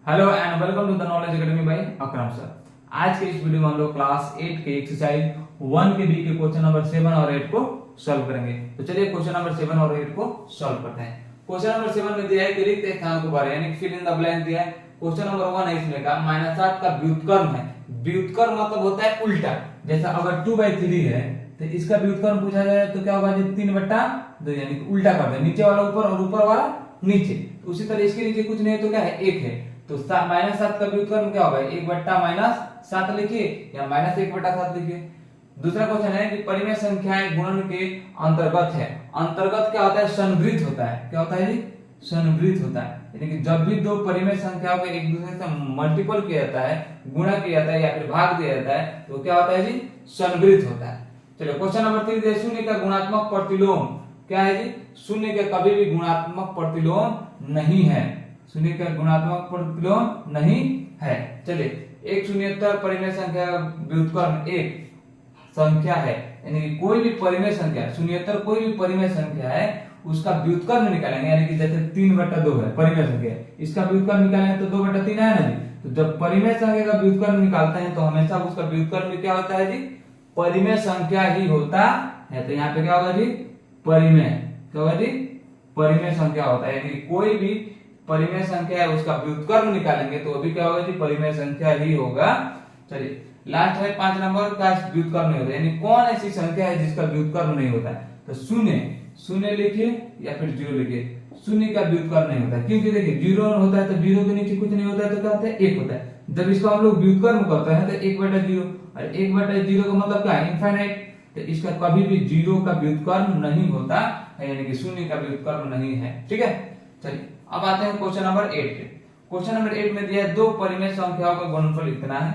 Hello and welcome to the knowledge academy by Akram sir. आज के इस वीडियो में हम लोग क्लास 8 के एक्सरसाइज 1 के बी के क्वेश्चन नंबर 7 और 8 को सॉल्व करेंगे। तो चलिए क्वेश्चन नंबर 7 और 8 को सॉल्व करते हैं। क्वेश्चन नंबर 7 में दिया है कि रिक्त स्थान को भरें, यानी फिल इन द ब्लैंक दिया है। क्वेश्चन नंबर 1 है, इसमें का -8 का व्युत्क्रम है। व्युत्क्रम मतलब होता है उल्टा। जैसा अगर 2/3 है तो इसका व्युत्क्रम पूछा जाए तो क्या होगा, 3/2, यानी कि उल्टा कर दे, नीचे वाला ऊपर और ऊपर वाला नीचे। तो उसी तरह इसके नीचे कुछ नहीं है तो क्या है, 1 है। तो -7 का व्युत्क्रम क्या होगा, 1/-7 लिखिए या -1/7 लिखिए। दूसरा क्वेश्चन है कि परिमेय संख्याएं गुणन के अंतर्गत है। अंतर्गत क्या होता है, संवृत होता है। क्या होता है जी, संवृत होता है। यानी कि जब भी दो परिमेय संख्याओं को एक दूसरे से मल्टीपल किया जाता है, गुणा किया जाता है या फिर भाग दिया जाता है तो क्या होता है जी, संवृत होता है। चलिए क्वेश्चन नंबर 3 है, शून्य का गुणात्मक प्रतिलोम क्या है जी, शून्य का कभी भी गुणात्मक प्रतिलोम नहीं है। शून्य का गुणात्मक प्रतिलोम नहीं है। चलिए एक शून्येतर परिमेय संख्या का व्युत्क्रम एक संख्या है, यानी कि कोई भी परिमेय संख्या, शून्येतर कोई भी परिमेय संख्या है उसका व्युत्क्रम निकालेंगे। यानी कि जैसे 3/2 है परिमेय संख्या, इसका व्युत्क्रम निकालेंगे तो 2/3 है ना जी। तो जब परिमेय संख्या का व्युत्क्रम निकालते हैं तो हमेशा उसका व्युत्क्रम में क्या होता है जी, परिमेय संख्या ही होता है। तो यहाँ पे क्या होगा जी, परिमेय, क्या होगा जी, परिमेय संख्या होता है। यानी कोई भी परिमेय संख्या है उसका व्युत्क्रम निकालेंगे तो अभी क्या होगा जी, परिमेय संख्या ही होगा। चलिए लास्ट है 5 नंबर का व्युत्क्रम नहीं होता, यानी कौन ऐसी संख्या है जिसका व्युत्क्रम नहीं होता है। तो शून्य लिखिए या फिर 0 लिखिए। शून्य का व्युत्क्रम नहीं होता है क्योंकि देखिए 0 होता है तो 0 के नीचे कुछ नहीं होता है तो क्या होता है, 1 होता है। जब इसको हम लोग व्युत्क्रम करते हैं तो 1/0, और 1/0 का मतलब क्या है, इनफाइनाइट। तो इसका कभी भी 0 का व्युत्क्रम नहीं होता है, यानी कि शून्य का व्युत्क्रम नहीं है। ठीक है, चलिए अब आते हैं क्वेश्चन नंबर 8 पे। क्वेश्चन नंबर 8 में दिया है दो परिमेय संख्याओं का गुणनफल इतना है,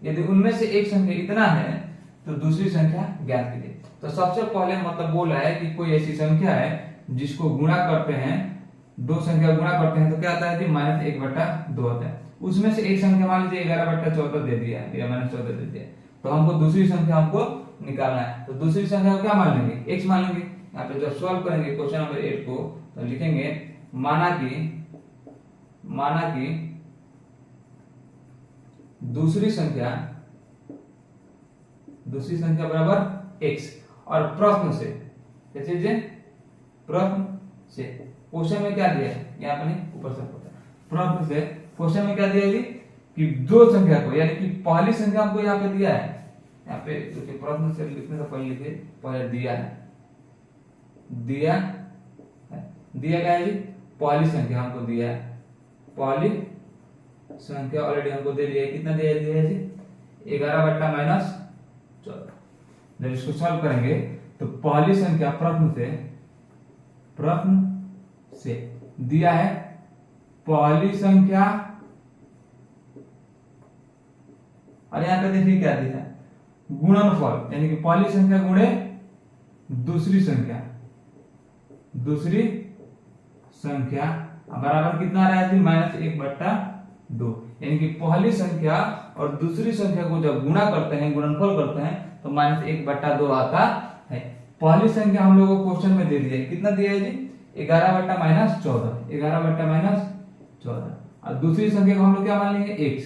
यदि उनमें से एक संख्या इतना है तो दूसरी संख्या ज्ञात कीजिए। तो सबसे पहले मतलब बोल रहा है कि कोई ऐसी संख्या है जिसको गुणा करते हैं, दो संख्या गुणा करते हैं तो क्या आता है जी, -1/2 आता है। उसमें से एक संख्या मान लीजिए 11/14 दे दिया या -14 दे दिया, तो हमको दूसरी संख्या हमको निकालना है। तो दूसरी संख्या को क्या मान लेंगे, x मान लेंगे। यहाँ पे जब सॉल्व करेंगे क्वेश्चन नंबर 8 को तो लिखेंगे माना कि दूसरी संख्या बराबर x, और प्रश्न से, कैसे जी, प्रश्न से क्वेश्चन में क्या दिया है, यहाँ पे नहीं ऊपर से होता है, प्रश्न से क्वेश्चन में क्या दिया है जी, कि दो संख्या को, यानी कि पहली संख्या हमको यहाँ पे दिया है, यहाँ पे देखिए प्रश्न से लिखने से पहले लिखिए, पहले दिया क्या है जी, पहली संख्या हमको दिया है, पहली संख्या ऑलरेडी हमको दे दिया है। कितना दिया है जी, 11/-14। जब इसको सॉल्व करेंगे तो पहली संख्या प्रश्न से दिया है, पहली संख्या, और यहाँ पे देखिए क्या दिया है, गुणनफल, यानी कि पहली संख्या गुणे दूसरी संख्या बराबर कितना आ रहा है जी, -1/2। यानी कि पहली संख्या और दूसरी संख्या को जब गुणा करते हैं, गुणनफल करते हैं तो -1/2 आता है। पहली संख्या हम लोगों को क्वेश्चन में दे दिया है, कितना दिया है जी, 11/-14, और दूसरी संख्या को हम लोग क्या मान लेंगे, x,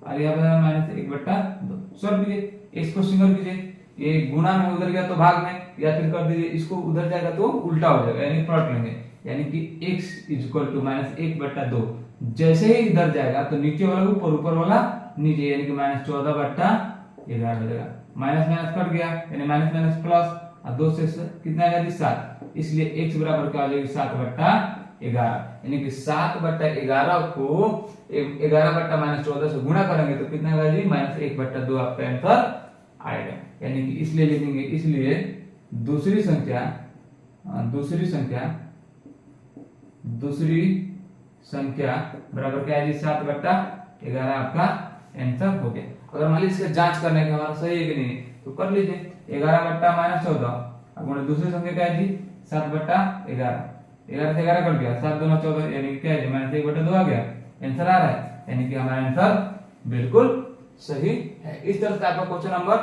और यहाँ पे -1/2। सॉल्व कीजिए, x को सिंगल कीजिए, ये गुणा में उधर गया तो भाग में, या फिर कर दीजिए इसको उधर जाएगा तो उल्टा हो जाएगा, यानी पलट लेंगे, यानी कि x = -1/2। जैसे ही इधर जाएगा तो नीचे वाला ऊपर, ऊपर वाला नीचे, यानी कि -14/11 हो जाएगा। माइनस कट गया, यानी माइनस प्लस, और 2 से कितना आएगा जी, 7। इसलिए x बराबर क्या हो जाएगी, 7/11। यानी कि 7/11 को 11/-14 से गुणा करेंगे तो कितना आएगा जी, -1/2 आपका आंसर आएगा। यानी कि इसलिए लिखेंगे, इसलिए दूसरी संख्या बराबर क्या है जी, 7/11 आपका आंसर हो गया। अगर मान लीजिए जांच करने के हमारा सही है कि नहीं तो कर लीजिए, 11/-14, अब दूसरी संख्या क्या है जी, 7/11, 11 से 11 कट गया, 7 दूना 14, यानी क्या है जी, -1/2 आ गया, आंसर आ रहा है। यानी कि हमारा आंसर बिल्कुल सही है। इस तरह से आपका क्वेश्चन नंबर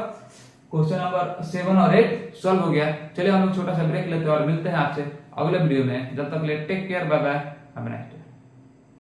7 और 8 सॉल्व हो गया। चलिए हम लोग छोटा सा ब्रेक लेते हैं और मिलते हैं आपसे अगले वीडियो में। जब तक ले take care, bye bye, have a nice day.